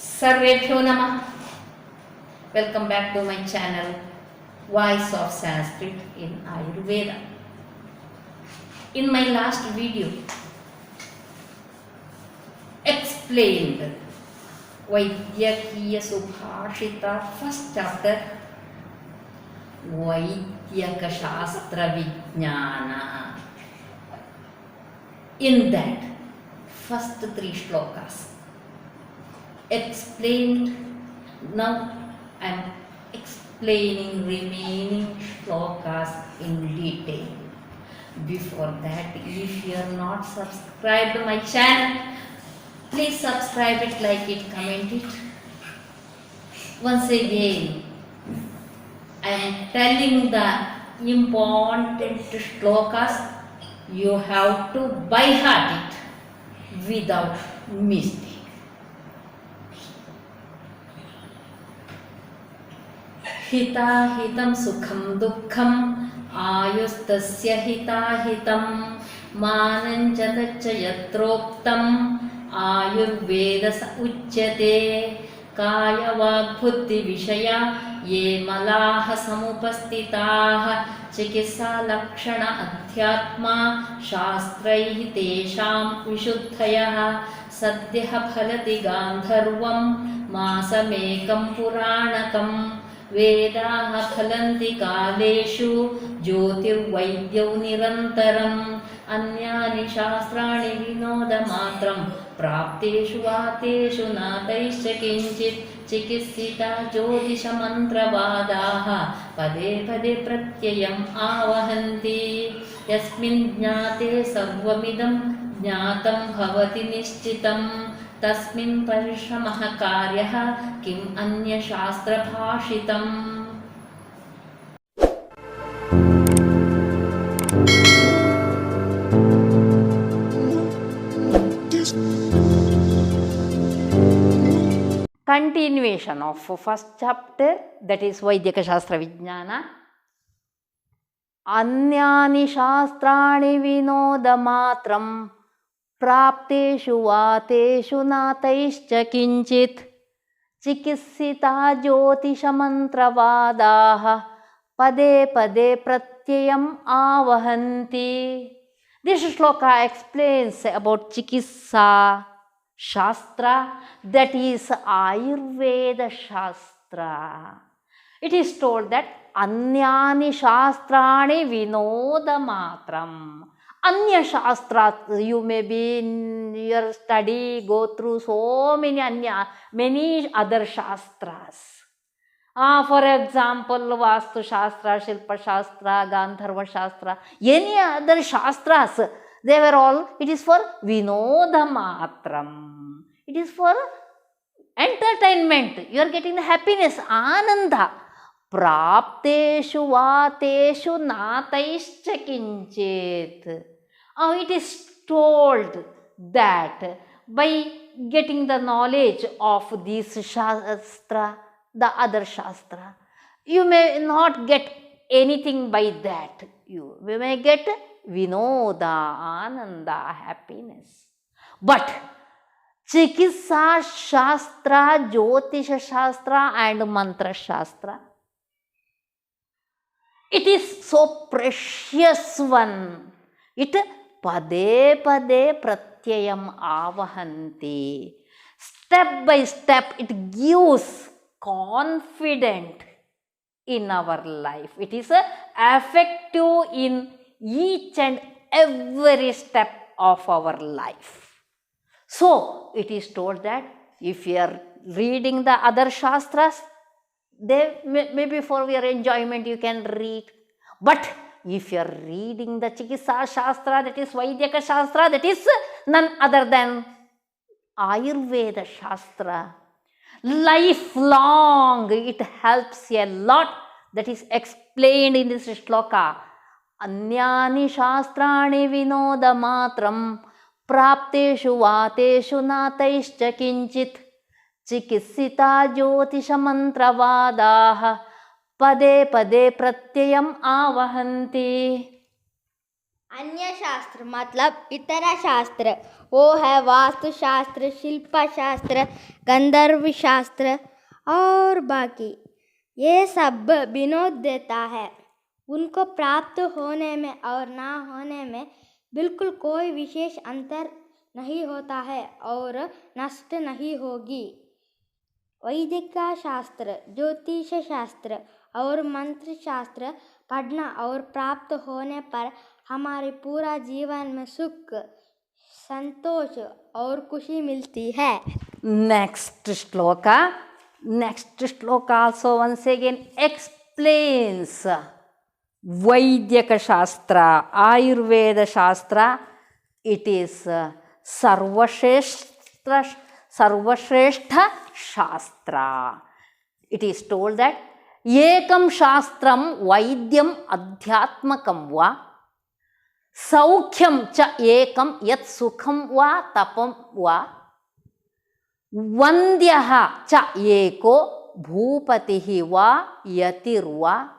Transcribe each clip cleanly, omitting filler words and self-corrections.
Sarvebhyo Namah. Welcome back to my channel Voice of Sanskrit in Ayurveda. In my last video, explained Vaidyakiya Subhashita first chapter Vaidyaka Shastra Vijnana. In that first three shlokas explained. Now I am explaining remaining shlokas in detail. Before that, if you are not subscribed to my channel, please subscribe it, like it, comment it. Once again, I am telling the important shlokas. You have to by heart it without mistake. हिताहितं सुखं दुःखम् आयुस्तस्य हिताहितं मानं च तच्च यत्रोक्तम् आयुर्वेदस उच्यते कायवाग्बुद्धिविषया ये मलाः समुपस्थिताः चिकित्सालक्षण अध्यात्मा शास्त्रैः तेषां विशुद्धयः सद्यः फलति गान्धर्वं मासमेकं पुराणकम् वेदाः फलन्ति कालेषु ज्योतिर्वैद्यौ निरन्तरम् अन्यानि शास्त्राणि विनोदमात्रं प्राप्तेषु वातेषु नातैश्च किञ्चित् चिकित्सिता ज्योतिषमन्त्रवादाः पदे पदे प्रत्ययम् आवहन्ति यस्मिन् ज्ञाते सर्वमिदं ज्ञातं भवति निश्चितम् तस्मिन् परिश्रमः कार्यः किम् अन्यशास्त्रभाषितम्. Continuation of first chapter, that is Vaidyaka Shastra Vijnana. Anyani shastrani vinodamatram प्राप्तेषु वातेषु नातैश्च किञ्चित् चिकित्सिता ज्योतिषमन्त्रवादाः पदे पदे प्रत्ययम् आवहन्ति. This shloka explains about Chikitsa Shastra, that is Ayurveda Shastra. It is told that Anyani Shastrani Vinodamatram. Anya Shastra, you may be in your study, go through so many other Shastras. For example, Vastu Shastra, Shilpa Shastra, Gandharva Shastra, any other Shastras, they were all, it is for Vinodamatram. It is for entertainment. You are getting the happiness, Ananda. Prapteshu vateshu nataischa kinchit. It is told that by getting the knowledge of this Shastra, the other Shastra, you may not get anything by that. You may get Vinoda, Ananda, happiness. But Chikitsa Shastra, Jyotisha Shastra and Mantra Shastra, it is so precious one. It pade pade pratyayam avahanti. Step by step it gives confidence in our life. It is effective in each and every step of our life. So it is told that if you are reading the other Shastras, they maybe for your enjoyment you can read. But if you are reading the Chikitsa Shastra, that is Vaidyaka Shastra, that is none other than Ayurveda Shastra, lifelong it helps a lot. That is explained in this shloka. Anyani shastrani vinodamatram prapteshu vateshu nataischa kinchit चिकित्सिता ज्योतिषमन्त्रवादाः पदे पदे प्रत्ययम् आवहन्ति. अन्य शास्त्र मतलब इतर शास्त्र, वो है वास्तु शास्त्र, शिल्प शास्त्र, गंधर्व शास्त्र और बाकी। ये सब विनोद देता है। उनको प्राप्त होने में और ना होने में बिल्कुल कोई विशेष अंतर नहीं होता है और नष्ट नहीं होगी। वैदिक शास्त्र, ज्योतिष शास्त्र और मंत्र शास्त्र पढ़ना और प्राप्त होने पर हमारे पूरा जीवन में सुख, संतोष और खुशी मिलती है। Next shloka also once again explains Vaidyaka Shastra, Ayurveda Shastra. It is Sarvashrestha Shastra. It is told that Ekam Shastram Vaidyam Adhyatmakam Va Saukhyam Cha Ekam Yat Sukham Va Tapam Va Vandyaha Cha Eko Bhupatihi Va Yatirva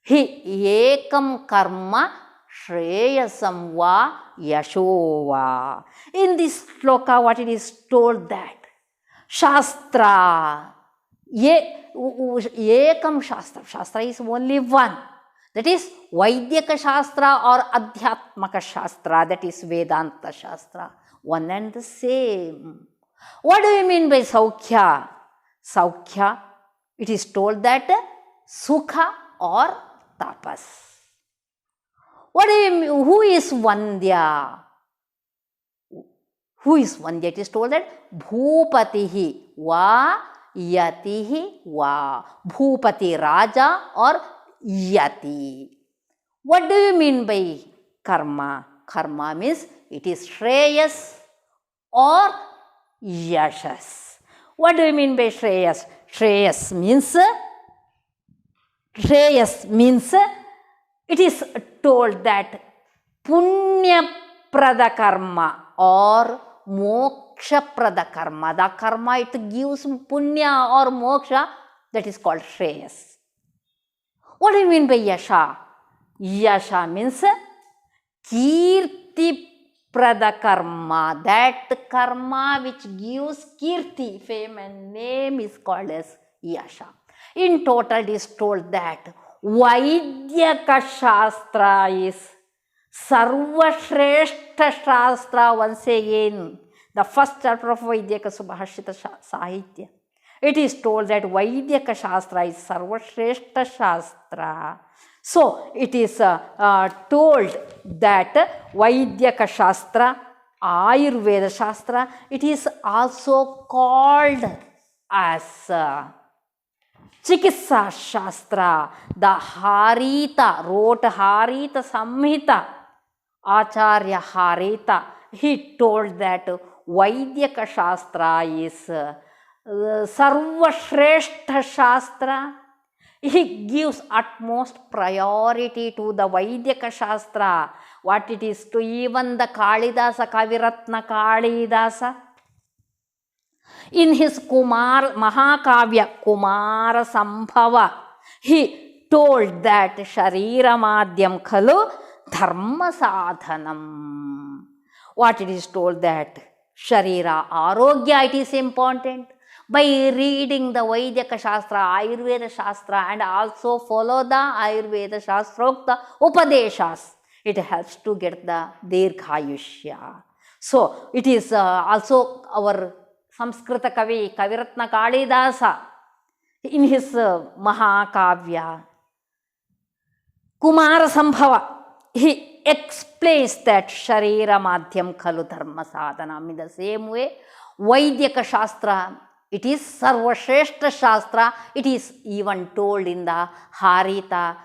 Hi Ekam Karma Shreyasam Va Yashova. In this shloka, what it is told that Shastra, Ekam Shastra, Shastra is only one. That is Vaidyaka Shastra or Adhyatmaka Shastra, that is Vedanta Shastra. One and the same. What do you mean by Saukhya? Saukhya, it is told that Sukha or Tapas. What do you mean? Who is Vandya? Who is Vandya? It is told that Bhupatihi Va Yatihi Va. Bhupati Raja or Yati. What do you mean by karma? Karma means it is Shreyas or Yashas. What do you mean by Shreyas? Shreyas means it is told that Punya Prada Karma or Moksha Prada Karma. The karma it gives Punya or Moksha, that is called Shreyas. What do you mean by Yasha? Yasha means Kirti Prada Karma. That karma which gives Kirti, fame and name is called as Yasha. In total it is told that Vaidyaka Shastra is Sarvashrestha Shastra. Once again, the first chapter of Vaidyaka Subhashita Sahitya. It is told that Vaidyaka Shastra is Sarvashrestha Shastra. So, it is told that Vaidyaka Shastra, Ayurveda Shastra, it is also called as Chikitsa Shastra. The Harita wrote Harita Samhita. Acharya Harita, he told that Vaidyaka Shastra is Sarvashrestha Shastra. He gives utmost priority to the Vaidyaka Shastra. What it is to even the Kalidasa, Kaviratna Kalidasa. In his Mahakavya Kumara Sambhava, he told that Sharira Madhyam Khalu Dharma Sadhanam. What it is told that Sharira Arogya, it is important. By reading the Vaidyaka Shastra, Ayurveda Shastra, and also follow the Ayurveda Shastrokta Upadeshas, it helps to get the Dirghayushya. So, it is also our Samskrita Kavi, Kaviratna Kalidasa, in his Mahakavya, Kumara Sambhava, he explains that Sharira Madhyam Khalu Dharma Sadhanam. In the same way, Vaidyaka Shastra, it is Sarvashrestha Shastra. It is even told in the Harita,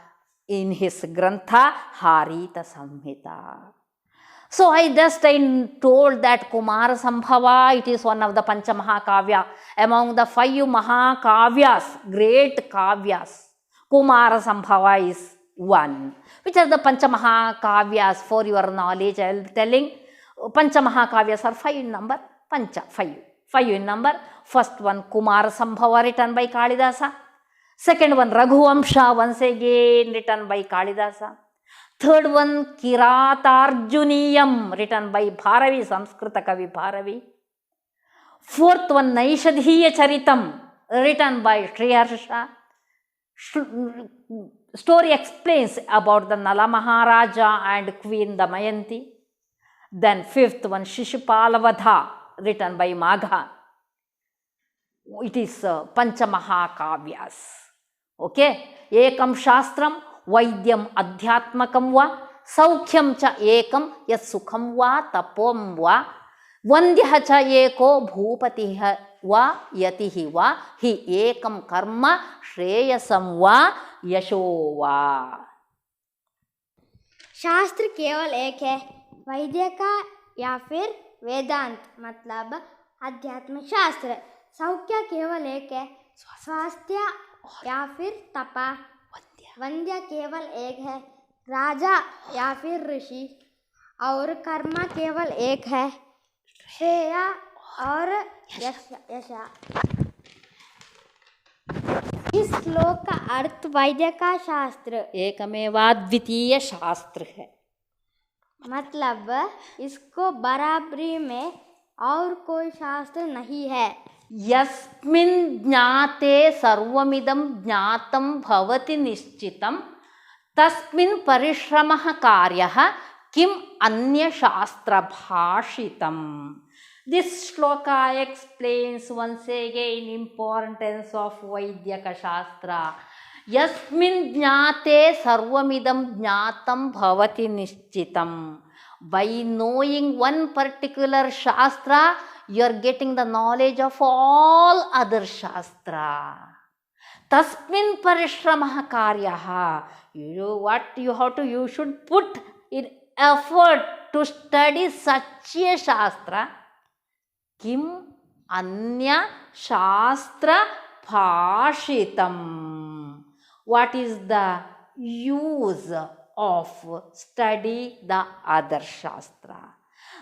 in his Grantha, Harita Samhita. So, I told that Kumara Sambhava, it is one of the Pancha Mahakavya. Among the 5 Mahakavyas, great Kavyas, Kumara Sambhava is one. Which are the Pancha Mahakavyas? For your knowledge, I will be telling. Pancha Mahakavyas are 5 in number. Pancha, 5. 5 in number. First one, Kumara Sambhava, written by Kalidasa. Second one, Raghuvamsha, once again written by Kalidasa. Third one, Kiratarjuniyam, written by Bharavi, Samskrita Kavi Bharavi. Fourth one, Naishadhiya Charitam, written by Sriharsha. Story explains about the Nala Maharaja and Queen Damayanti. Then fifth one, Shishupala written by Magha. It is Panchamahakavyas. Okay? Ekam Shastram, Vaidyam Adhyatmakam va, Saukhyam cha ekam, Yat Sukham va, Tapom va, Vandyaha cha eko, Bhupatiha va, Yatihi va, Hi ekam karma, Shreyasam va, Yasho va. शास्त्र केवल एक है, वैद्य का या फिर वेदांत मतलब अध्यात्म शास्त्र। सौख्य केवल एक है, स्वास्थ्य या फिर तपा। वंद्य केवल एक है, राजा या फिर ऋषि। और कर्म केवल एक है, श्रेय और यशा। इस श्लोक का अर्थ वैद्य का शास्त्र एकमेवाद्वितीय शास्त्र है, मतलब इसको बराबरी में और कोई शास्त्र नहीं है। यस्मिन् ज्ञाते सर्वमिदं ज्ञातं भवति निश्चितं तस्मिन् परिश्रमः कार्यः किम अन्य शास्त्र भाषितम्. This shloka explains once again importance of Vaidyaka Shastra. Yasmin jnate sarvamidam jnatam bhavati nishchitam. By knowing one particular Shastra, you are getting the knowledge of all other Shastra. Tasmin parishramah karyaha. You should put in effort to study such a Shastra. Kim anya shastra bhashitam. What is the use of study the other Shastra?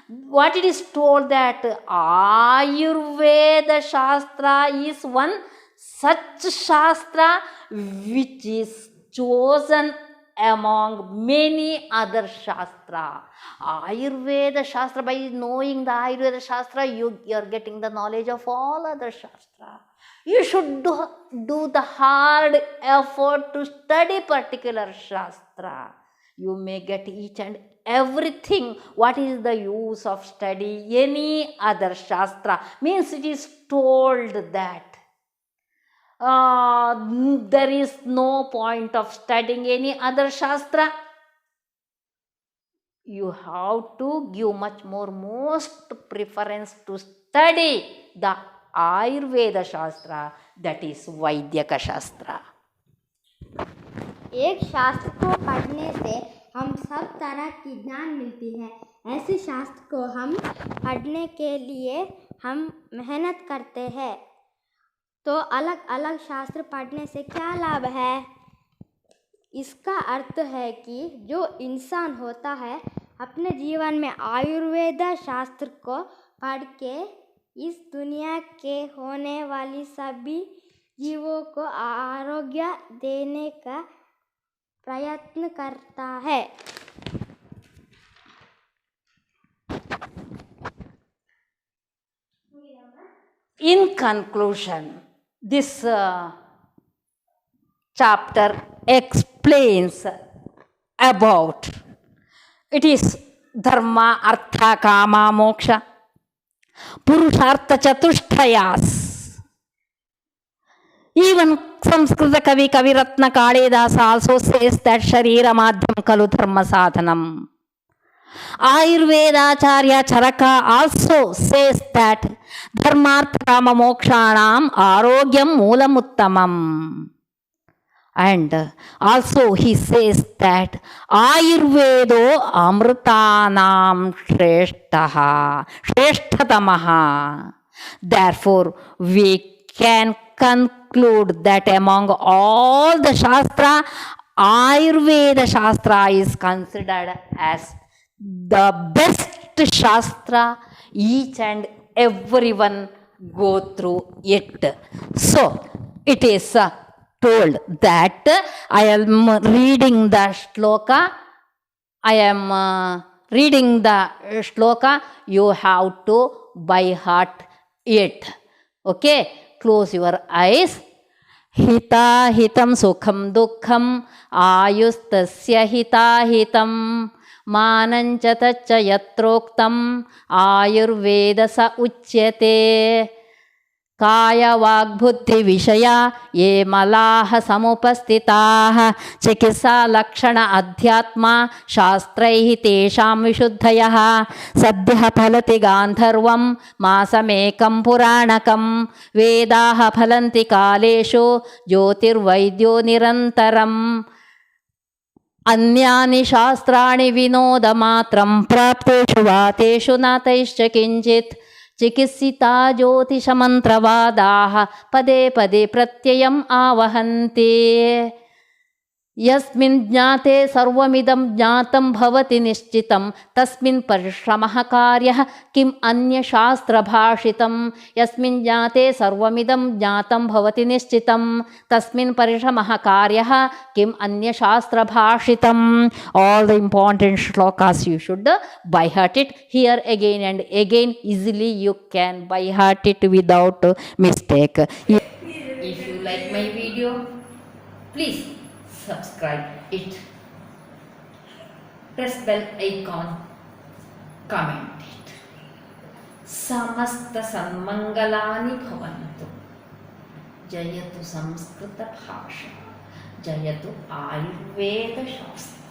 What it is told that Ayurveda Shastra is one such Shastra which is chosen among many other Shastra. Ayurveda Shastra, by knowing the Ayurveda Shastra, you are getting the knowledge of all other Shastra. You should do the hard effort to study particular Shastra. You may get each and everything. What is the use of study any other Shastra? Means it is told that there is no point of studying any other Shastra. You have to give most preference to study the Ayurveda Shastra, that is Vaidyaka Shastra. एक शास्त्र को पढ़ने से हम सब तरह की ज्ञान मिलती है। ऐसे शास्त्र को हम पढ़ने के लिए हम मेहनत करते हैं। तो अलग अलग शास्त्र पढ़ने से क्या लाभ है? इसका अर्थ है कि जो इंसान होता है अपने जीवन में आयुर्वेदा शास्त्र को पढ़ के इस दुनिया के होने वाली सभी जीवों को आरोग्य देने का प्रयत्न करता है। In conclusion, this chapter explains about it is dharma, artha, kama, moksha, purushartha chatushtayas. Even Samskrita Kaviratna Kalidasa also says that Sharira Madhyam Kalu Dharma Sadhanam. Ayurveda Acharya Charaka also says that Dharmartha Kama Mokshanam Arogyam Moolamuttamam. And also he says that Ayurvedo Amrutanam Shreshthatamaha. Therefore, we can conclude that among all the Shastra, Ayurveda Shastra is considered as the best Shastra. Each and everyone go through it. So, it is told that I am reading the shloka I am reading the shloka, you have to by heart it. Okay, close your eyes. हिताहितं सुखं दुःखम् आयुस्तस्य हिताहितं मानं च तच्च यत्रोक्तम् आयुर्वेद स उच्यते कायवाग्बुद्धिविषया ये मलाः समुपस्थिताः चिकित्सालक्षण अध्यात्मा शास्त्रैः तेषां विशुद्धयः सद्यः फलति गान्धर्वं मासमेकं पुराणकं वेदाः फलन्ति कालेषु ज्योतिर्वैद्यो निरन्तरम् अन्यानि शास्त्राणि विनोदमात्रं प्राप्तेषु वातेषु नातैश्च किञ्चित् चिकित्सिता ज्योतिषमन्त्रवादाः पदे पदे प्रत्ययम् आवहन्ति यस्मिन् ज्ञाते सर्वमिदं ज्ञातं भवति निश्चितं तस्मिन् परिश्रमः कार्यः किम् अन्यशास्त्रभाषितं यस्मिन् ज्ञाते सर्वमिदं ज्ञातं भवति निश्चितं तस्मिन् परिश्रमः कार्यः किम् अन्यशास्त्रभाषितं. All the important shlokas you should by heart it. Here again and again easily you can by heart it without mistake. If you like my video, please subscribe it, press bell icon, comment it. Samasta sanmangalani bhavantu. Jayatu Samskrita Bhasha. Jayatu Ayurveda Shastra.